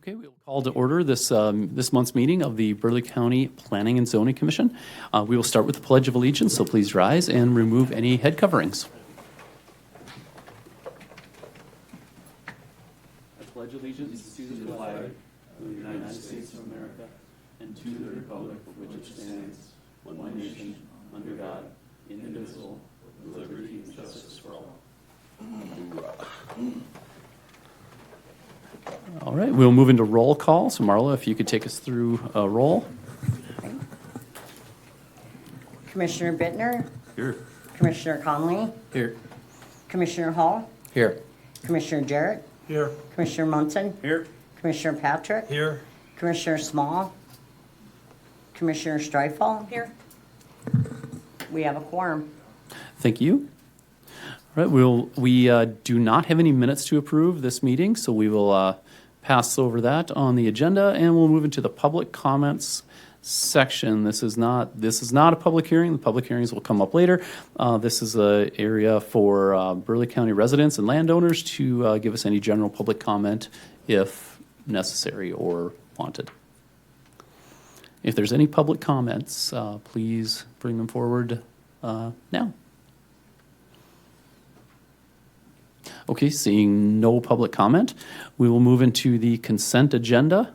Okay, we will call to order this month's meeting of the Burleigh County Planning and Zoning Commission. We will start with the Pledge of Allegiance, so please rise and remove any head coverings. I pledge allegiance to the flag of the United States of America and to the republic for which it stands, one nation, under God, indivisible, with liberty and justice for all. All right, we'll move into roll call. So Marla, if you could take us through a roll. Commissioner Bittner, Here. Commissioner Conley, Here. Commissioner Hall, Here. Commissioner Jarrett, Here. Commissioner Munson, Here. Commissioner Patrick, Here. Commissioner Small, Commissioner Streifel. Here. We have a quorum. Thank you. All right, we do not have any minutes to approve this meeting, so we will pass over that on the agenda, and we'll move into the public comments section. This is not a public hearing. The public hearings will come up later. This is an area for Burleigh County residents and landowners to give us any general public comment if necessary or wanted. If there's any public comments, please bring them forward now. Okay, seeing no public comment, we will move into the consent agenda.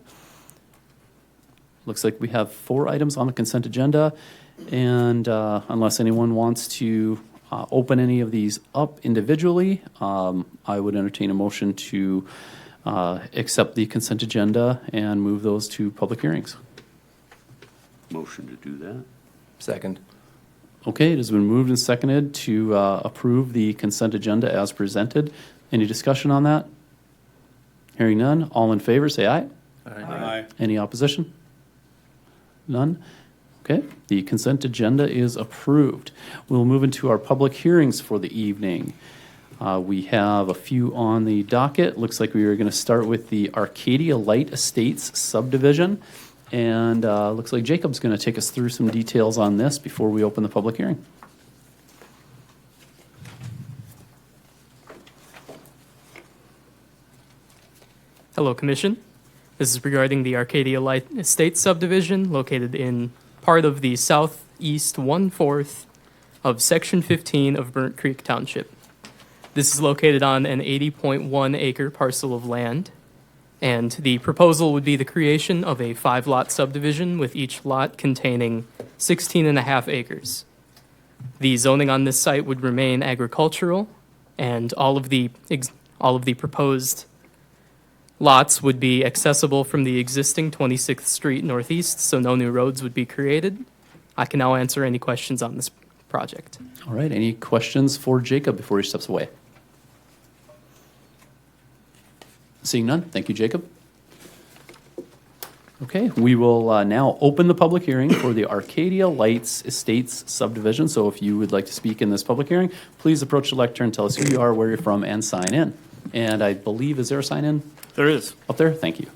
Looks like we have 4 items on the consent agenda, and unless anyone wants to open any of these up individually, I would entertain a motion to accept the consent agenda and move those to public hearings. Motion to do that. Second. Okay, it has been moved and seconded to approve the consent agenda as presented. Any discussion on that? Hearing none, all in favor say aye. Aye. Any opposition? None? Okay, the consent agenda is approved. We'll move into our public hearings for the evening. We have a few on the docket. Looks like we are going to start with the Arcadia Light Estates subdivision. And looks like Jacob's going to take us through some details on this before we open the public hearing. Hello, Commission. This is regarding the Arcadia Light Estates subdivision located in part of the southeast 1/4 of Section 15 of Burnt Creek Township. This is located on an 80.1 acre parcel of land. And the proposal would be the creation of a 5-lot subdivision with each lot containing 16.5 acres. The zoning on this site would remain agricultural, and all of the proposed lots would be accessible from the existing 26th Street Northeast, so no new roads would be created. I can now answer any questions on this project. All right, any questions for Jacob before he steps away? Seeing none, thank you, Jacob. Okay, we will now open the public hearing for the Arcadia Lights Estates subdivision. So if you would like to speak in this public hearing, please approach the lectern, tell us who you are, where you're from, and sign in. And I believe, is there a sign in There is. up there? Thank you.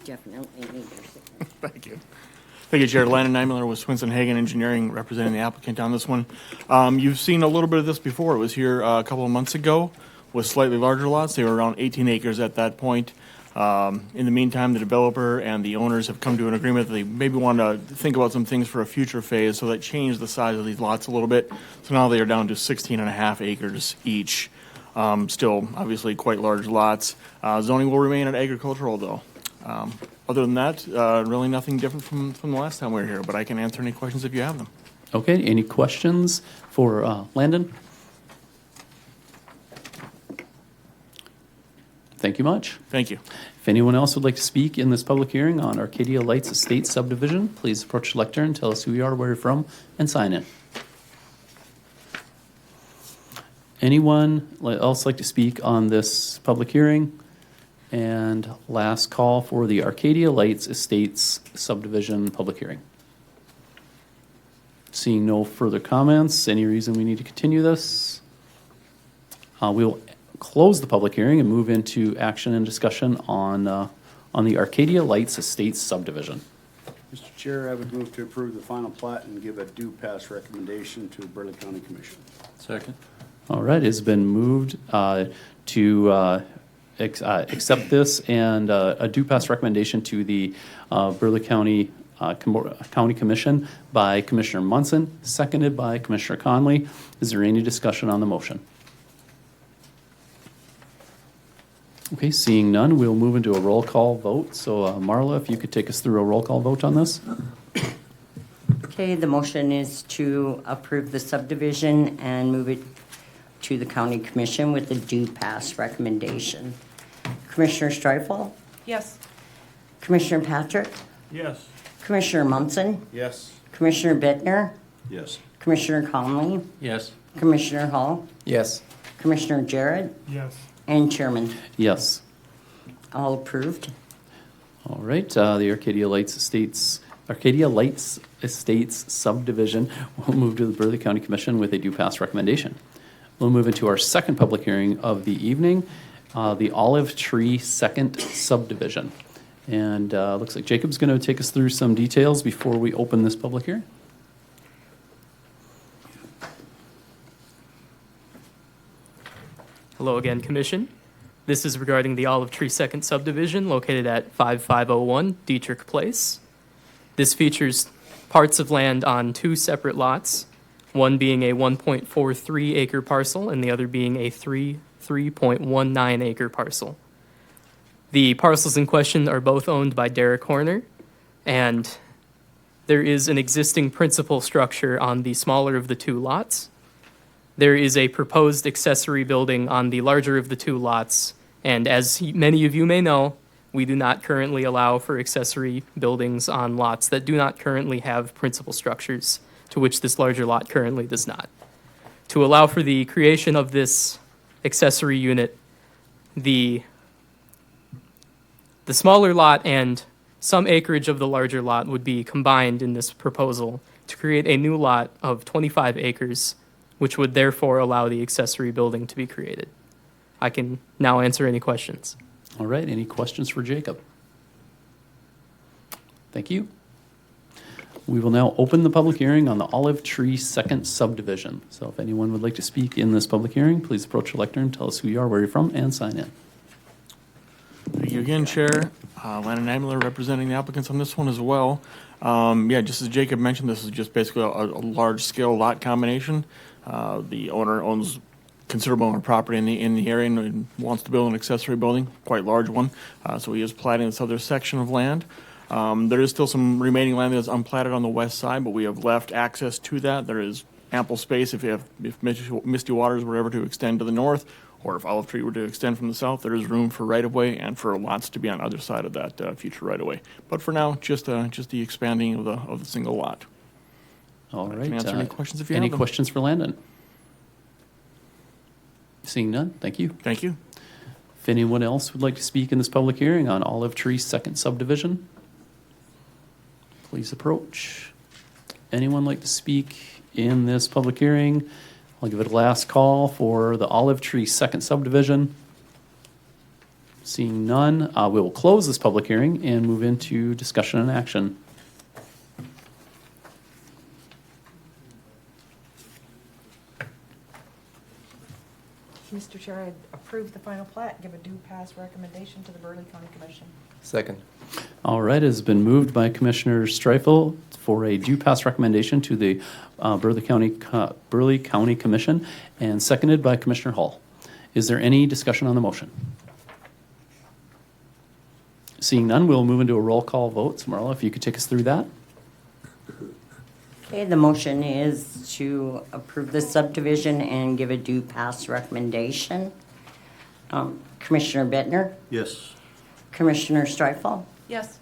Definitely need your signature. Thank you. Thank you, Jared. Landon Neimiller with Swinson Hagen Engineering, representing the applicant on this one. You've seen a little bit of this before. It was here a couple of months ago with slightly larger lots. They were around 18 acres at that point. In the meantime, the developer and the owners have come to an agreement that they maybe want to think about some things for a future phase, so that changed the size of these lots a little bit. So now they are down to 16.5 acres each. Still, obviously, quite large lots. Zoning will remain at agricultural, though. Other than that, really nothing different from the last time we were here, but I can answer any questions if you have them. Okay, any questions for Landon? Thank you much. Thank you. If anyone else would like to speak in this public hearing on Arcadia Lights Estate subdivision, please approach the lectern, tell us who you are, where you're from, and sign in. Anyone else like to speak on this public hearing? And last call for the Arcadia Lights Estates subdivision public hearing. Seeing no further comments, any reason we need to continue this? We'll close the public hearing and move into action and discussion on the Arcadia Lights Estates subdivision. Mr. Chair, I would move to approve the final plat and give a due pass recommendation to Burleigh County Commission. Second. All right, it's been moved to accept this and a due pass recommendation to the Burleigh County County Commission by Commissioner Munson, seconded by Commissioner Conley. Is there any discussion on the motion? Okay, seeing none, we'll move into a roll call vote. So Marla, if you could take us through a roll call vote on this? Okay, the motion is to approve the subdivision and move it to the county commission with a due pass recommendation. Commissioner Streifel? Yes. Commissioner Patrick? Yes. Commissioner Munson? Yes. Commissioner Bittner? Yes. Commissioner Conley? Yes. Commissioner Hall? Yes. Commissioner Jarrett? Yes. And Chairman. Yes. All approved. All right, the Arcadia Lights Estates subdivision will move to the Burleigh County Commission with a due pass recommendation. We'll move into our second public hearing of the evening, the Olive Tree Second Subdivision. And looks like Jacob's going to take us through some details before we open this public hearing. Hello again, Commission. This is regarding the Olive Tree Second Subdivision located at 5501 Dietrich Place. This features parts of land on two separate lots, one being a 1.43 acre parcel and the other being a 3.19 acre parcel. The parcels in question are both owned by Derek Horner, and there is an existing principal structure on the smaller of the two lots. There is a proposed accessory building on the larger of the two lots, and as many of you may know, we do not currently allow for accessory buildings on lots that do not currently have principal structures, to which this larger lot currently does not. To allow for the creation of this accessory unit, the smaller lot and some acreage of the larger lot would be combined in this proposal to create a new lot of 25 acres, which would therefore allow the accessory building to be created. I can now answer any questions. All right, any questions for Jacob? Thank you. We will now open the public hearing on the Olive Tree Second Subdivision. So if anyone would like to speak in this public hearing, please approach the lectern, tell us who you are, where you're from, and sign in. Thank you again, Chair. Landon Ambler representing the applicants on this one as well. Yeah, just as Jacob mentioned, this is just basically a large-scale lot combination. The owner owns considerable amount of property in the area and wants to build an accessory building, quite large one. So he is platting this other section of land. There is still some remaining land that is unplatted on the west side, but we have left access to that. There is ample space if Misty Waters were ever to extend to the north, or if Olive Tree were to extend from the south, there is room for right-of-way and for lots to be on either side of that future right-of-way. But for now, just the expanding of the single lot. All I right. can answer any questions if you have Any them. questions for Landon? Seeing none, thank you. Thank you. If anyone else would like to speak in this public hearing on Olive Tree Second Subdivision, please approach. Anyone like to speak in this public hearing? I'll give it a last call for the Olive Tree Second Subdivision. Seeing none, we will close this public hearing and move into discussion and action. Mr. Chair, I approve the final plat, give a due pass recommendation to the Burleigh County Commission. Second. All right, it has been moved by Commissioner Streifel for a due pass recommendation to the Burleigh County Commission and seconded by Commissioner Hall. Is there any discussion on the motion? Seeing none, we'll move into a roll call vote. So Marla, if you could take us through that. Okay, the motion is to approve the subdivision and give a due pass recommendation. Commissioner Bittner, Yes. Commissioner Streifel, Yes.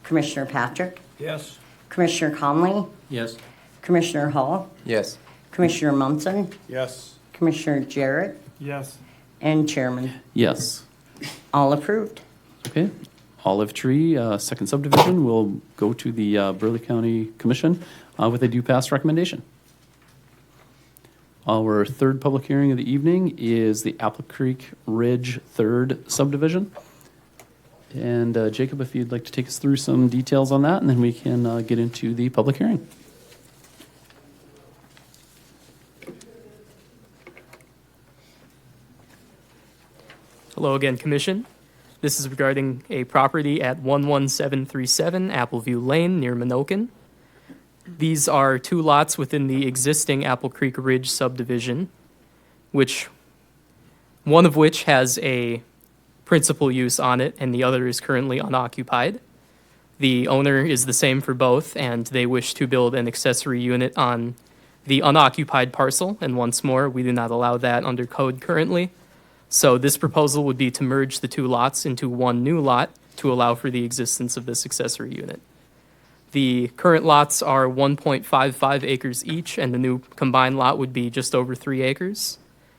Commissioner Patrick, Yes. Commissioner Conley, Yes. Commissioner Hall, Yes. Commissioner Munson, Yes. Commissioner Jarrett, Yes. and Chairman. Yes. All approved. Okay. Olive Tree Second Subdivision will go to the Burleigh County Commission with a due pass recommendation. Our third public hearing of the evening is the Apple Creek Ridge Third Subdivision. And Jacob, if you'd like to take us through some details on that, and then we can get into the public hearing. Hello again, Commission. This is regarding a property at 11737 Appleview Lane near Minoken. These are two lots within the existing Apple Creek Ridge subdivision, one of which has a principal use on it and the other is currently unoccupied. The owner is the same for both, and they wish to build an accessory unit on the unoccupied parcel, and once more, we do not allow that under code currently. So this proposal would be to merge the two lots into one new lot to allow for the existence of this accessory unit. The current lots are 1.55 acres each, and the new combined lot would be just over 3 acres,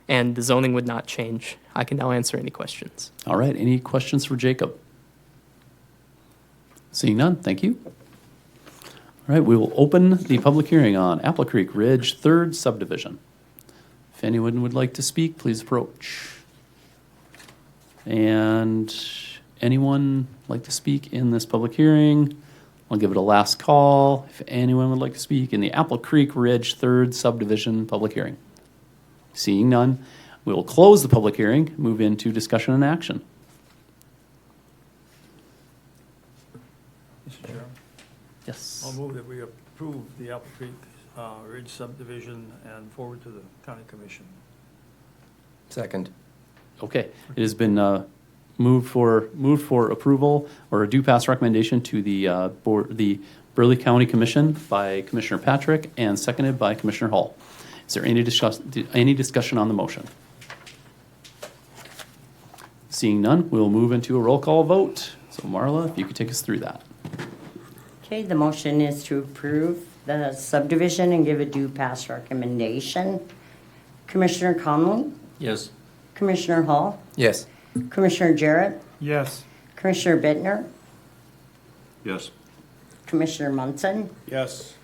and the zoning would not change. I can now answer any questions. All right, any questions for Jacob? Seeing none, thank you. All right, we will open the public hearing on Apple Creek Ridge, third subdivision. If anyone would like to speak, please approach. And anyone like to speak in this public hearing? I'll give it a last call. If anyone would like to speak in the Apple Creek Ridge, third subdivision public hearing. Seeing none, we will close the public hearing, move into discussion and action. Mr. Chair, Yes. I'll move that we approve the Apple Creek Ridge subdivision and forward to the county commission. Second. Okay, it has been moved for approval or a due pass recommendation to the Burleigh County Commission by Commissioner Patrick and seconded by Commissioner Hall. Is there any discussion on the motion? Seeing none, we'll move into a roll call vote. So Marla, if you could take us through that. Okay, the motion is to approve the subdivision and give a due pass recommendation. Commissioner Conley, Yes. Commissioner Hall, Yes. Commissioner Jarrett, Yes. Commissioner Bittner, Yes. Commissioner Munson, Yes.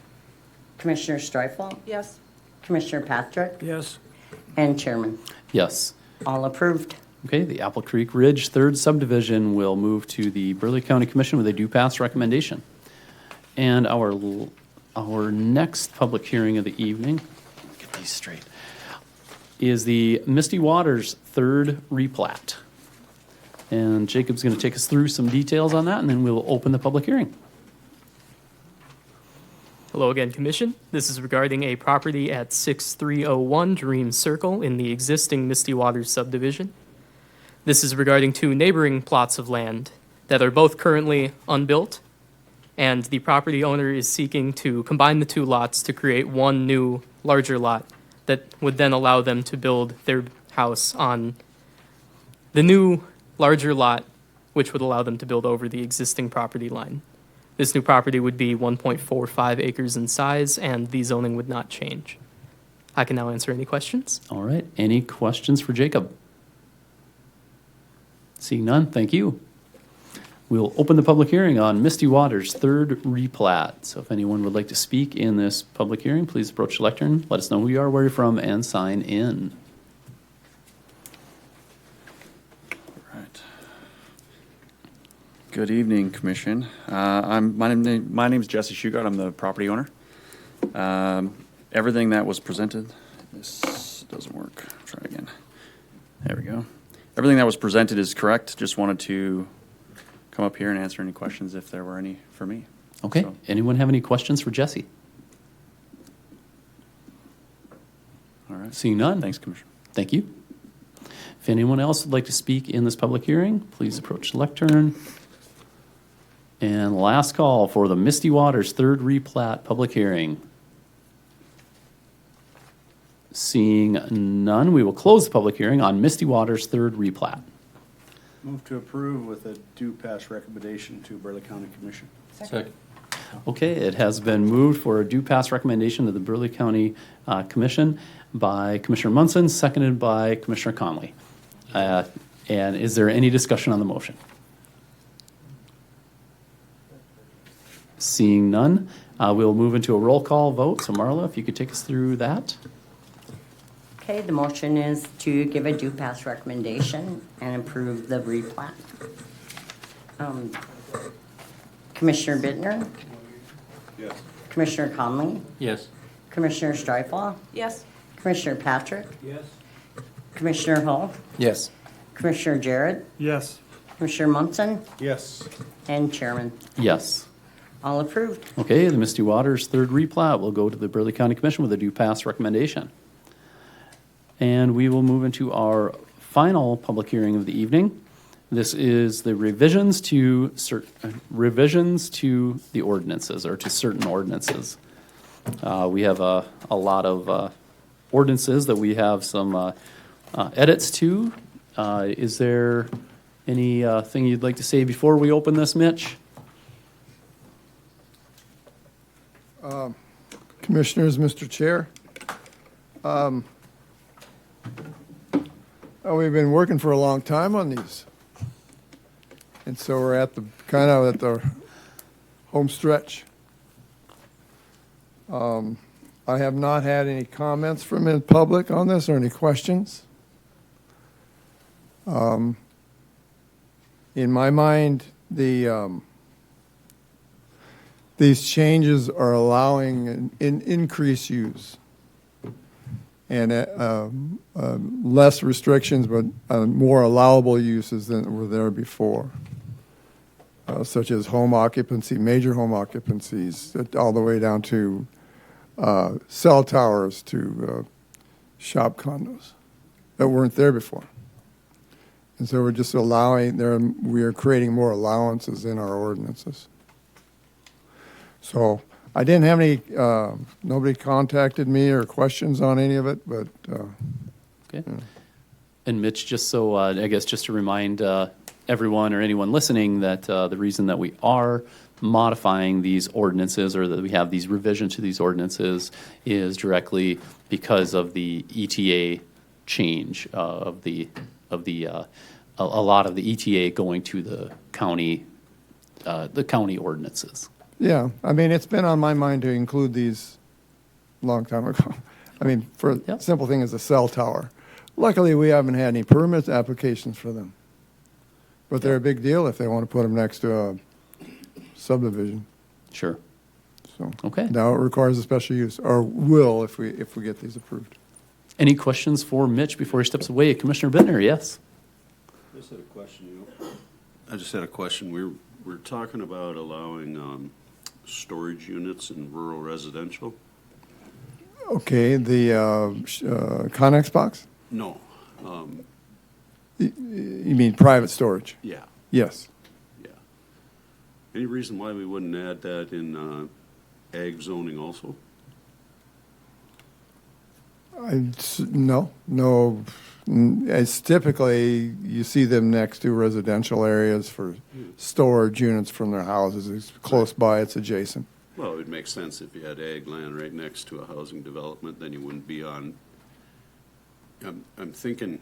Commissioner Streifel, Yes. Commissioner Patrick, Yes. and Chairman. Yes. All approved. Okay, the Apple Creek Ridge third subdivision will move to the Burleigh County Commission with a due pass recommendation. And our next public hearing of the evening, get these straight, is the Misty Waters third replat. And Jacob's going to take us through some details on that, and then we'll open the public hearing. Hello again, Commission. This is regarding a property at 6301 Dream Circle in the existing Misty Waters subdivision. This is regarding two neighboring plots of land that are both currently unbuilt, and the property owner is seeking to combine the two lots to create one new, larger lot that would then allow them to build their house on the new, larger lot, which would allow them to build over the existing property line. This new property would be 1.45 acres in size, and the zoning would not change. I can now answer any questions. All right, any questions for Jacob? Seeing none, thank you. We'll open the public hearing on Misty Waters' third replat. So if anyone would like to speak in this public hearing, please approach the lectern, let us know who you are, where you're from, and sign in. Right. Good evening, Commission. My name's Jesse Shugart. I'm the property owner. Everything that was presented, this doesn't work. Try again. There we go. Everything that was presented is correct. Just wanted to come up here and answer any questions if there were any for me. Okay, So- anyone have any questions for Jesse? All right. Seeing none. Thanks, Commissioner. Thank you. If anyone else would like to speak in this public hearing, please approach the lectern. And last call for the Misty Waters third replat public hearing. Seeing none, we will close the public hearing on Misty Waters third replat. Move to approve with a due pass recommendation to Burleigh County Commission. Second. Okay, it has been moved for a due pass recommendation to the Burleigh County Commission by Commissioner Munson, seconded by Commissioner Conley. And is there any discussion on the motion? Seeing none, we'll move into a roll call vote. So Marla, if you could take us through that. Okay, the motion is to give a due pass recommendation and approve the replat. Commissioner Bittner, Yes. Commissioner Conley, Yes. Commissioner Streifel, Yes. Commissioner Patrick, Yes. Commissioner Hall, Yes. Commissioner Jarrett, Yes. Commissioner Munson, Yes. and Chairman. Yes. All approved. Okay, the Misty Waters third replat will go to the Burleigh County Commission with a due pass recommendation. And we will move into our final public hearing of the evening. This is the revisions to the ordinances, or to certain ordinances. We have a lot of ordinances that we have some edits to. Is there anything you'd like to say before we open this, Mitch? Commissioners, Mr. Chair. We've been working for a long time on these. And so we're at the home stretch. I have not had any comments from in public on this or any questions. In my mind, these changes are allowing an increased use and less restrictions, but more allowable uses than were there before, such as home occupancy, major home occupancies, all the way down to cell towers to shop condos that weren't there before. And so we're just we are creating more allowances in our ordinances. So I didn't have any, nobody contacted me or questions on any of it, but. Okay. And Mitch, just so, I guess just to remind everyone or anyone listening that the reason that we are modifying these ordinances, or that we have these revisions to these ordinances, is directly because of the ETA change of a lot of the ETA going to the county ordinances. Yeah, I mean, it's been on my mind to include these a long time ago. I mean, for a Yep. simple thing as a cell tower. Luckily, we haven't had any permit applications for them. But they're a big deal if they want to put them next to a subdivision. Sure. So Okay. now it requires a special use, or will if we get these approved. Any questions for Mitch before he steps away? Commissioner Bittner, yes? I just had a question. We're talking about allowing storage units in rural residential? Okay, the Connex box? No. You mean private storage? Yeah. Yes. Yeah. Any reason why we wouldn't add that in ag zoning also? No. It's typically, you see them next to residential areas for storage units from their houses. It's close by, it's adjacent. Well, it would make sense if you had ag land right next to a housing development, then you wouldn't be on. I'm thinking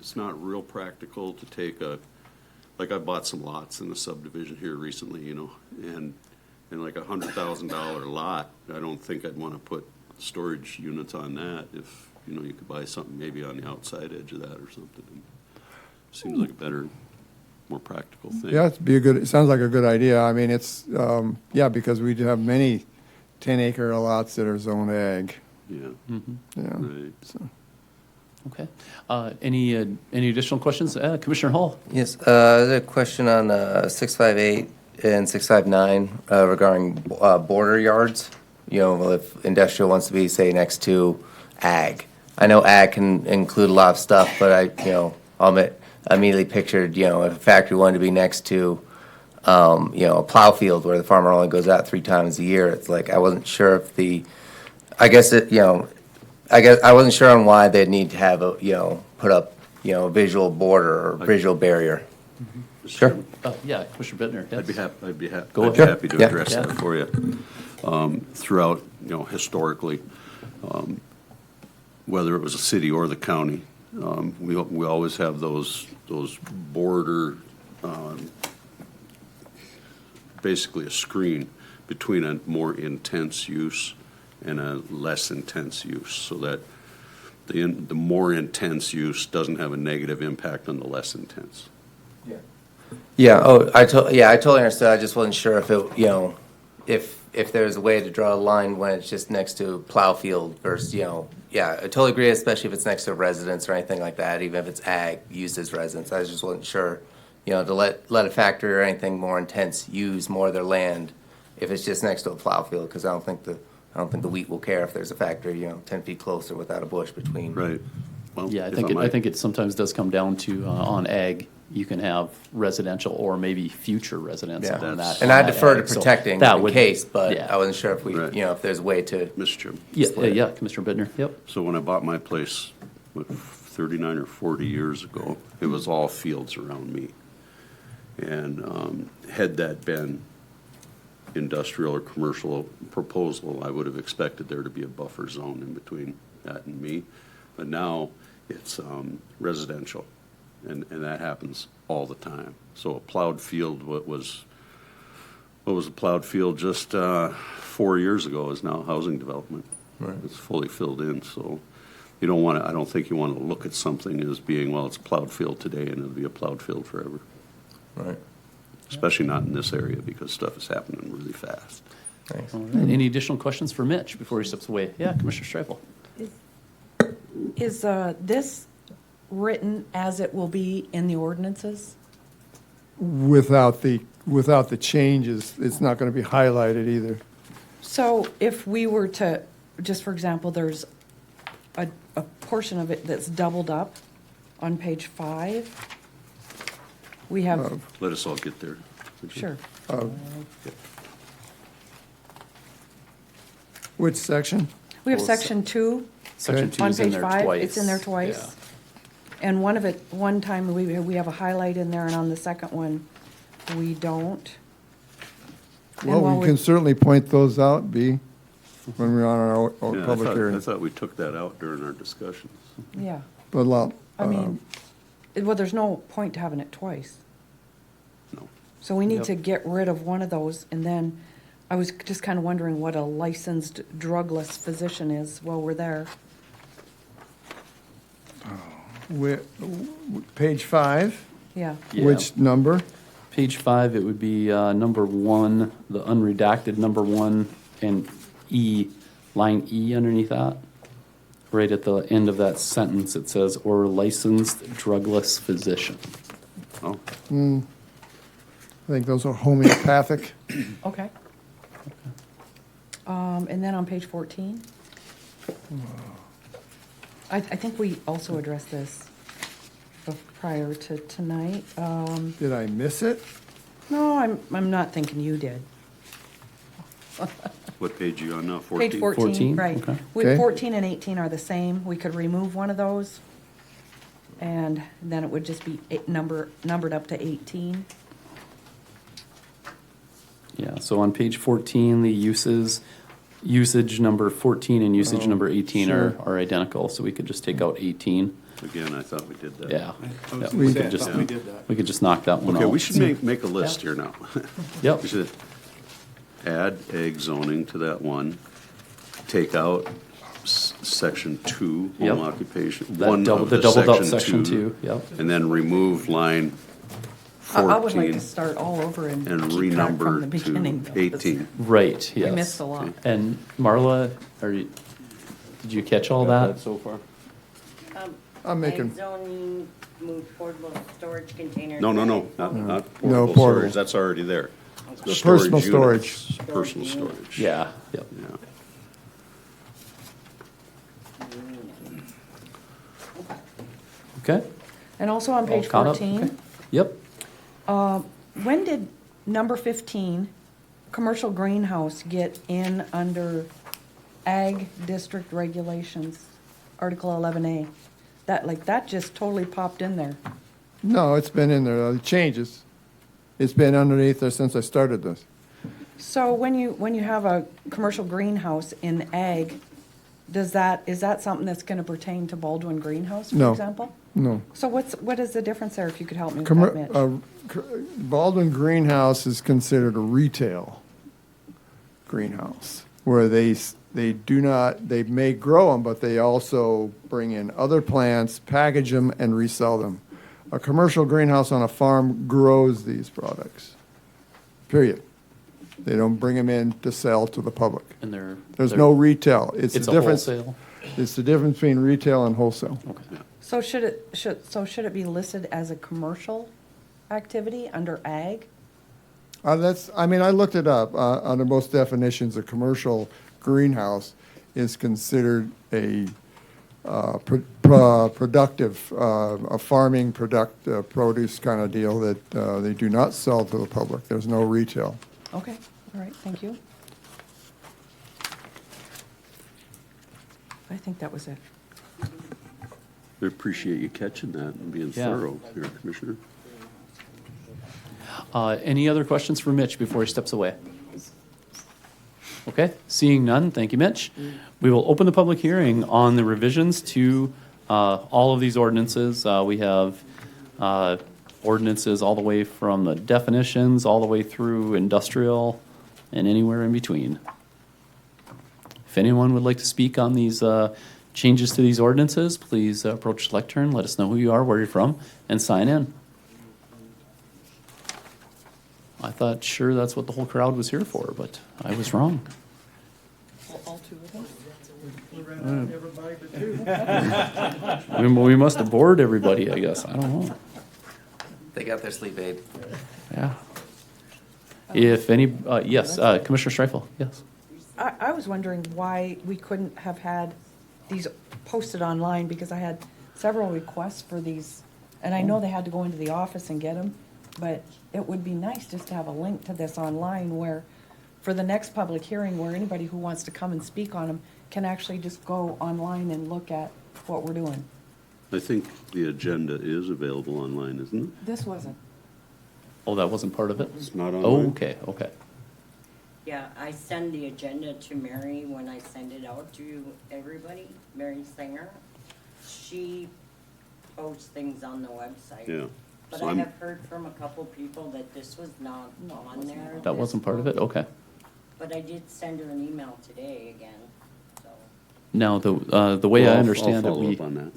it's not real practical to take like I bought some lots in the subdivision here recently, and like $100,000 lot, I don't think I'd want to put storage units on that if, you could buy something maybe on the outside edge of that or something. Seems like a better, more practical thing. Yeah, it sounds like a good idea. I mean, it's, because we do have many 10-acre lots that are zoned ag. Yeah. Mm-hmm. Yeah. Right. So. Okay. Any additional questions? Commissioner Hall? Yes, there's a question on 658 and 659 regarding border yards. If industrial wants to be, say, next to ag. I know ag can include a lot of stuff, but I immediately pictured, if a factory wanted to be next to, a plow field where the farmer only goes out 3 times a year. It's like, I wasn't sure if I wasn't sure on why they'd need to have put up, a visual border or visual barrier. Sure. Yeah, Commissioner Bittner. Yes. I'd be Go ahead. happy to Yeah. address that for you. Throughout, historically, whether it was a city or the county, we always have those border, basically a screen between a more intense use and a less intense use, so that the more intense use doesn't have a negative impact on the less intense. Yeah. Oh, I totally understood. I just wasn't sure if it, if there's a way to draw a line when it's just next to plow field versus Yeah, I totally agree, especially if it's next to a residence or anything like that, even if it's ag used as residence. I just wasn't sure, to let a factory or anything more intense use more of their land if it's just next to a plow field, because I don't think the wheat will care if there's a factory, 10 feet closer without a bush between. Right. Well, Yeah, I if think, I might- think it sometimes does come down to, on ag, you can have residential or maybe future residence Yeah. on that. And on I that defer to ag. So protecting that in would- case, but yeah. I wasn't sure if we, Right. if there's a way to. Mr. Chairman, Yeah, split it. yeah, Commissioner Bittner, yep. so when I bought my place, 39 or 40 years ago, it was all fields around me. And had that been industrial or commercial proposal, I would have expected there to be a buffer zone in between that and me. But now it's residential, and that happens all the time. So a plowed field, what was a plowed field just 4 years ago is now housing development. Right. It's fully filled in, so you don't want to, I don't think you want to look at something as being, well, it's a plowed field today and it'll be a plowed field forever. Right. Especially not in this area because stuff is happening really fast. Thanks. All right. Any additional questions for Mitch before he steps away? Yeah, Commissioner Streifel. Is this written as it will be in the ordinances? Without the changes, it's not going to be highlighted either. So if we were to, just for example, there's a portion of it that's doubled up on page 5. We have, Let us all get there. sure. Which section? We have Well, section 2 Section two on is in page there 5. twice. It's in there twice. And one time we have a highlight in there, and on the second one, we don't. And Well, while we we're- can certainly point those out, B, when we're on our Yeah, public I hearing. thought we took that out during our discussions. Yeah, But I mean, well, there's no point to having it twice. No. So we need Yep. to get rid of one of those, and then I was just kind of wondering what a licensed drugless physician is while we're there. Page 5, Yeah, Yeah. which number? Page 5, it would be number 1, the unredacted number 1, and E, line E underneath that. Right at the end of that sentence, it says, or licensed drugless physician. Oh, I think those are homeopathic. okay. And then on page 14, I think we also addressed this prior to tonight. Did I miss it? No, I'm not thinking you did. what page are you on now? 14? Page 14, 14, right. okay. Okay. 14 and 18 are the same. We could remove one of those, and then it would just be numbered up to 18. Yeah, so on page 14, the usage number 14 and usage number 18 are identical, so we could just take out 18. Again, I thought we did that. Yeah. Yeah, We could just- we did that. We could just knock that one out. Okay, we should make a list here now. Yep. We should add ag zoning to that one, take out section 2, Yep. home occupation, That one double- of the the doubled up section section 2. two, yep. And then remove line I would like 14 to start all over and and keep track from the renumber beginning. to though, 18. Right, We yes. missed a lot. And Marla, did you catch all that? So far? I'm making- Ag zoning, move portable storage containers. No, not No portable portable. storage, that's already there. The Personal units, Personal storage. Yeah, yep. Yeah. Okay. And also on page All caught up? 14, Okay. Yep. when did number 15, commercial greenhouse, get in under ag district regulations, Article 11A? That just totally popped in there. No, it's been in there, it changes. It's been underneath there since I started this. So when you have a commercial greenhouse in ag, is that something that's gonna pertain to Baldwin Greenhouse, for No. example? No. So what is the difference there, if you could help me with that, Mitch? Baldwin Greenhouse is considered a retail greenhouse, where they do not, they may grow them, but they also bring in other plants, package them, and resell them. A commercial greenhouse on a farm grows these products, period. They don't bring them in to sell to the public. And There's no retail. It's It's the a difference. wholesale? It's the difference between retail and wholesale. Okay. So should it be listed as a commercial activity under ag? I looked it up. Under most definitions, a commercial greenhouse is considered a productive, a farming produce kind of deal that they do not sell to the public. There's no retail. Okay, all right, thank you. I think that was it. I appreciate you catching that and being Yeah. thorough here, Commissioner. Any other questions for Mitch before he steps away? Okay, seeing none, thank you, Mitch. We will open the public hearing on the revisions to all of these ordinances. We have ordinances all the way from the definitions, all the way through industrial, and anywhere in between. If anyone would like to speak on these changes to these ordinances, please approach the lectern, let us know who you are, where you're from, and sign in. I thought sure that's what the whole crowd was here for, but I was wrong. All two of them? We must have bored everybody, I guess. I don't know. They got their sleep aid. Yeah. If any, yes, Commissioner Streifel, yes. I was wondering why we couldn't have had these posted online, because I had several requests for these, and I know they had to go into the office and get them, but it would be nice just to have a link to this online where, for the next public hearing, where anybody who wants to come and speak on them can actually just go online and look at what we're doing. I think the agenda is available online, isn't it? This wasn't. Oh, that wasn't part of it? It's not Oh, online? okay, okay. Yeah, I send the agenda to Mary when I send it out to everybody, Mary Singer. She posts things on the website. Yeah. But So I I'm- have heard from a couple people that this was not on there. That wasn't part of it? Okay. But I did send her an email today again, so. Now, the way Well, I I'll understand it, follow up on that,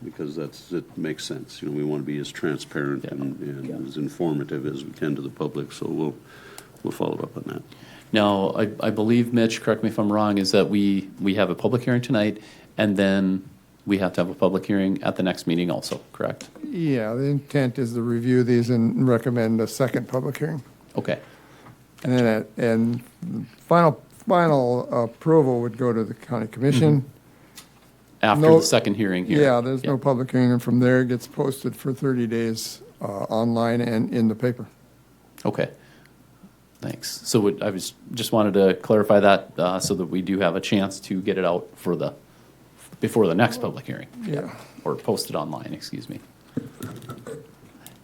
because it makes sense. You know, we want to be as transparent Yeah. and as informative as we can to the public, so we'll follow up on that. now, I believe, Mitch, correct me if I'm wrong, is that we have a public hearing tonight, and then we have to have a public hearing at the next meeting also, correct? Yeah, the intent is to review these and recommend a second public hearing. Okay, And then, and final approval would go to the county commission. after No- the second hearing here. Yeah, there's no public hearing, and from there, it gets posted for 30 days online and in the paper. Okay, thanks. So I just wanted to clarify that so that we do have a chance to get it out before the next public hearing. Yeah. Or posted online, excuse me.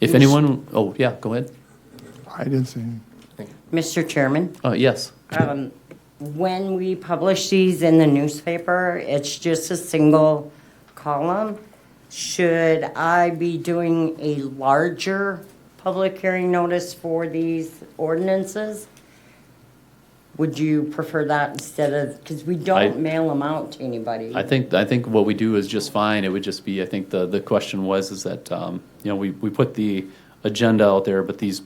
If anyone, oh, yeah, go ahead. I didn't see anything. Mr. Chairman, Yes, when we publish these in the newspaper, it's just a single column. Should I be doing a larger public hearing notice for these ordinances? Would you prefer that instead of, because we don't mail them out to anybody? I think what we do is just fine. It would just be, I think the question was is that, we put the agenda out there, but these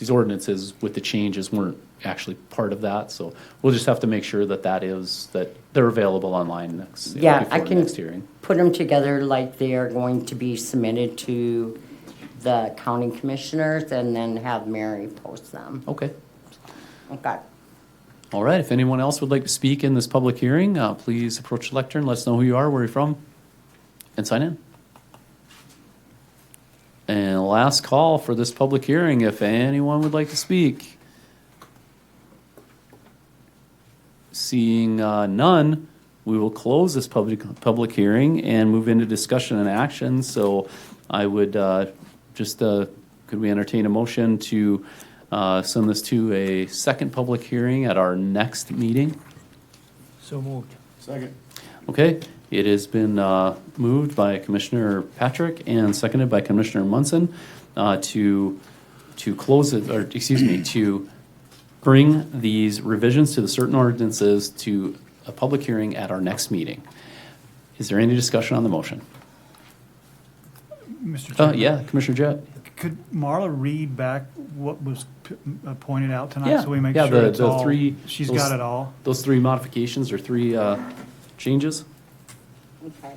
ordinances with the changes weren't actually part of that. So we'll just have to make sure that they're available online next, Yeah, before I the can next hearing. put them together like they are going to be submitted to the county commissioners and then have Mary post them. Okay. Okay. All right, if anyone else would like to speak in this public hearing, please approach the lectern, let us know who you are, where you're from, and sign in. And last call for this public hearing, if anyone would like to speak. Seeing none, we will close this public hearing and move into discussion and action. So I would could we entertain a motion to send this to a second public hearing at our next meeting? So moved. Okay, it has been moved by Commissioner Patrick and seconded by Commissioner Munson to close it, or excuse me, to bring these revisions to the certain ordinances to a public hearing at our next meeting. Is there any discussion on the motion? Mr. Chairman? Yeah, Commissioner Jett. Could Marla read back what was pointed out tonight, Yeah, so we make yeah, sure the- it's the all, three- she's those- got it all? Those three modifications or three changes? Okay.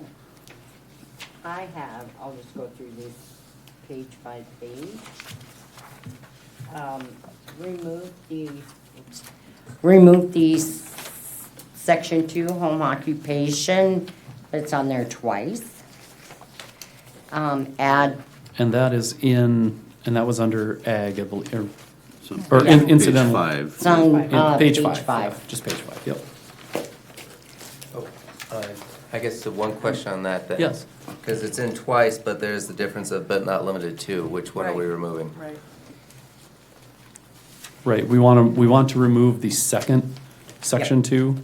I'll just go through this page by page. Remove the section 2 home occupation, it's on there twice. Add, And that is and that was under ag, I believe, So or page incidental. five. it's on Page page 5. 5. yeah, Just page 5, yep. I guess the one question on that then. Yes. Because it's in twice, but there's the difference of but not limited to. Which one are we Right. removing? Right. Right, we want to remove the second, section 2,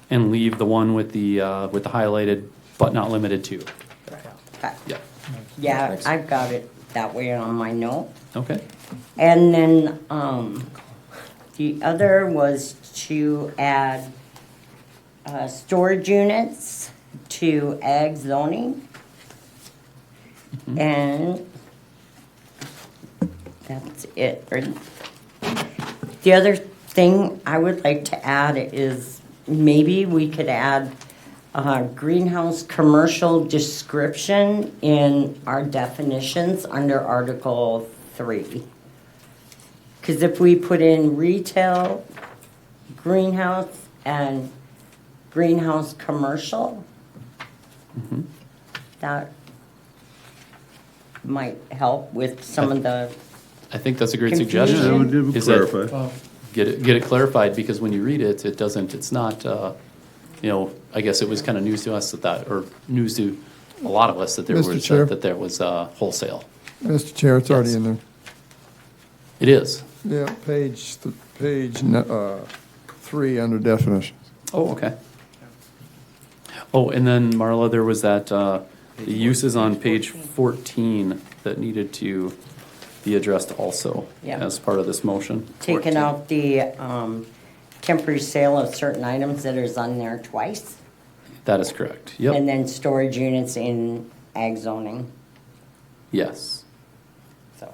and leave the one with the highlighted, but not limited to. Okay. Yeah, Yeah, Thanks. I've got it that way on my note. okay. And then, the other was to add, storage units to ag zoning. And that's it. The other thing I would like to add is maybe we could add greenhouse commercial description in our definitions under Article 3. Because if we put in retail, greenhouse, and greenhouse commercial, that might help with some of the, I think that's a great Confusion. suggestion. Yeah, that would is that- clarify. Get it clarified, because when you read it, it's not, I guess it was kind of news to us or news to a lot of us that there Mr. was, Chair? that there was wholesale. Mr. Chair, it's already Yes. in there. It is. Yeah, page 3 under definitions. Oh, okay. Oh, and then Marla, there was that, the uses on page 14 that needed to be addressed also Yeah. as part of this motion. taking out the temporary sale of certain items that is on there twice. That is correct. And Yep, then storage units in ag zoning, yes, so.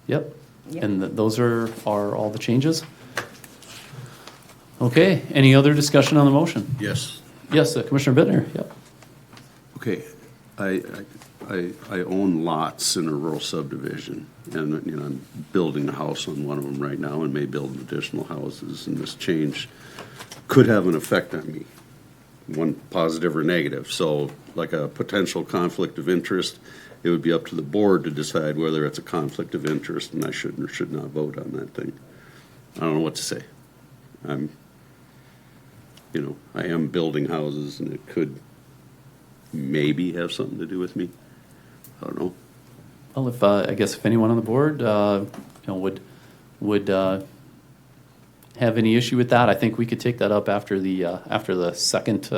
yep. Yep. And those are all the changes? Okay, any other discussion on the motion? Yes. Yes, Commissioner Bittner, yep. Okay, I own lots in a rural subdivision, and, I'm building a house on one of them right now and may build additional houses, and this change could have an effect on me, one positive or negative. So like a potential conflict of interest, it would be up to the board to decide whether it's a conflict of interest, and I should or should not vote on that thing. I don't know what to say. I am building houses, and it could maybe have something to do with me. I don't know. Well, if, I guess if anyone on the board, would have any issue with that, I think we could take that up after the second,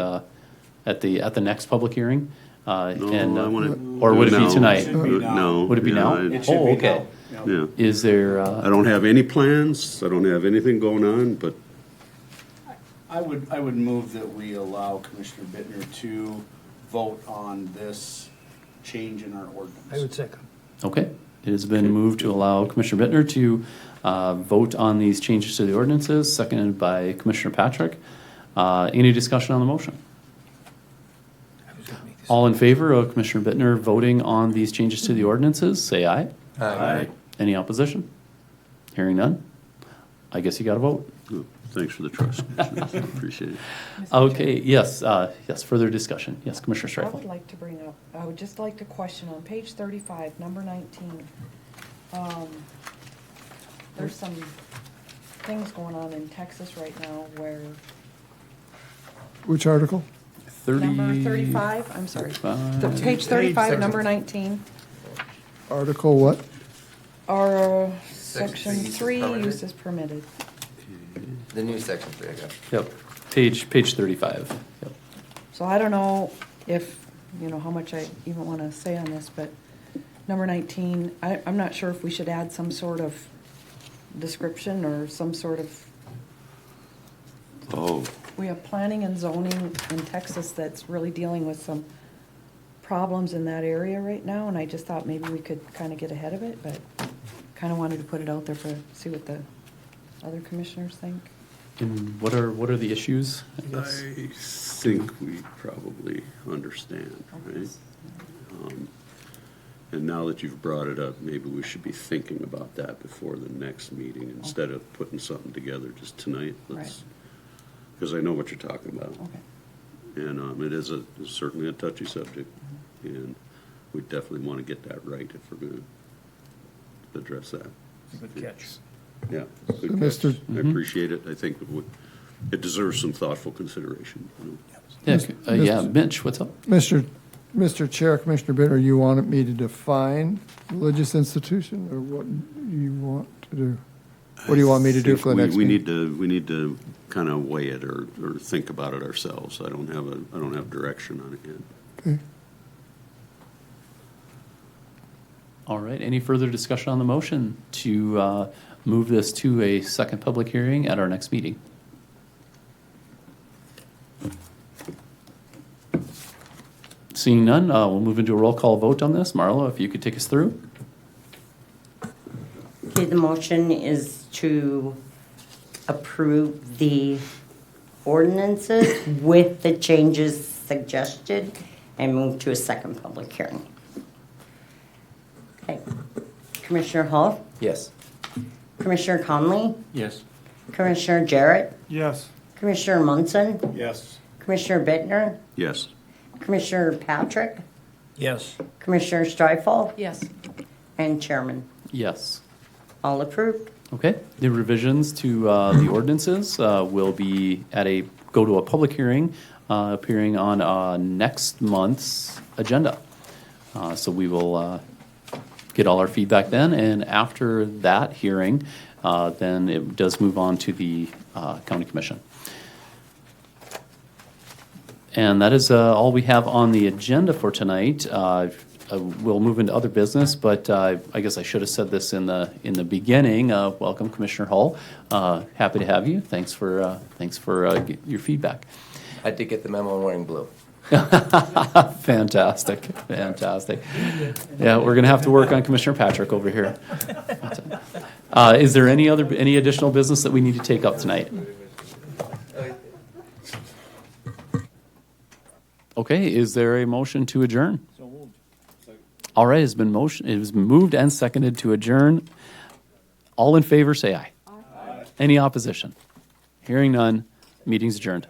at the next public hearing. No, And, I wanna or do would it be now. tonight? No. Would it be yeah, now? I- Oh, okay. Yeah. Is there, I don't have any plans, I don't have anything going on, but I would move that we allow Commissioner Bittner to vote on this change in our ordinance. I would second. okay. It has been moved to allow Commissioner Bittner to vote on these changes to the ordinances, seconded by Commissioner Patrick. Any discussion on the motion? All in favor of Commissioner Bittner voting on these changes to the ordinances, say aye. Aye. Any opposition? Hearing none? I guess you got to vote. oh, thanks for the trust, Commissioner. Appreciate it. Okay, yes, yes, further discussion. Yes, Commissioner I would Streifel. like to bring up, I would just like to question on page 35, number 19. There's some things going on in Texas right now where, Which article? number 35, I'm sorry. Thirty-five. Page 35, number 19. Article what? Or Section section 3, permitted. use is permitted. The new section 3, I guess. Yep, page 35. Yep. So I don't know if, how much I even want to say on this, but number 19, I'm not sure if we should add some sort of description or some sort of, Oh, we have planning and zoning in Texas that's really dealing with some problems in that area right now, and I just thought maybe we could kind of get ahead of it, but kind of wanted to put it out there for, see what the other commissioners think. And what are the issues, I guess? I think we probably understand, right? And now that you've brought it up, maybe we should be thinking about that before the next meeting instead of putting something together just tonight. Let's, because I know what you're talking about. Okay. And it is certainly a touchy subject, and we definitely want to get that right if we're going to address that. Good catch. Yeah, good Mr. catch. I appreciate it. I think it deserves some thoughtful consideration. You know? Yeah, Mitch, what's up? Mr. Chair, Commissioner Bittner, you wanted me to define religious institution, or what do you want to do? What do you want me to do for the next meeting? We need to kind of weigh it or think about it ourselves. I don't have direction on it yet. Okay. All right, any further discussion on the motion to move this to a second public hearing at our next meeting? Seeing none, we'll move into a roll call vote on this. Marlo, if you could take us through. Okay, the motion is to approve the ordinances with the changes suggested and move to a second public hearing. Okay. Commissioner Hall, Yes. Commissioner Conley, Yes. Commissioner Jarrett, Yes. Commissioner Munson, Yes. Commissioner Bittner, Yes. Commissioner Patrick, Yes. Commissioner Streifel, Yes. and Chairman. Yes. All approved? Okay, the revisions to the ordinances will be go to a public hearing, appearing on next month's agenda. So we will get all our feedback then, and after that hearing, then it does move on to the county commission. And that is all we have on the agenda for tonight. We'll move into other business, but I guess I should have said this in the beginning. Welcome, Commissioner Hull. Happy to have you. Thanks for your feedback. I did get the memo on wearing blue. Fantastic, fantastic. Yeah, we're gonna have to work on Commissioner Patrick over here. Is there any additional business that we need to take up tonight? Okay, is there a motion to adjourn? So moved. All right, it was moved and seconded to adjourn. All in favor, say aye. Aye. Any opposition? Hearing none, meeting's adjourned.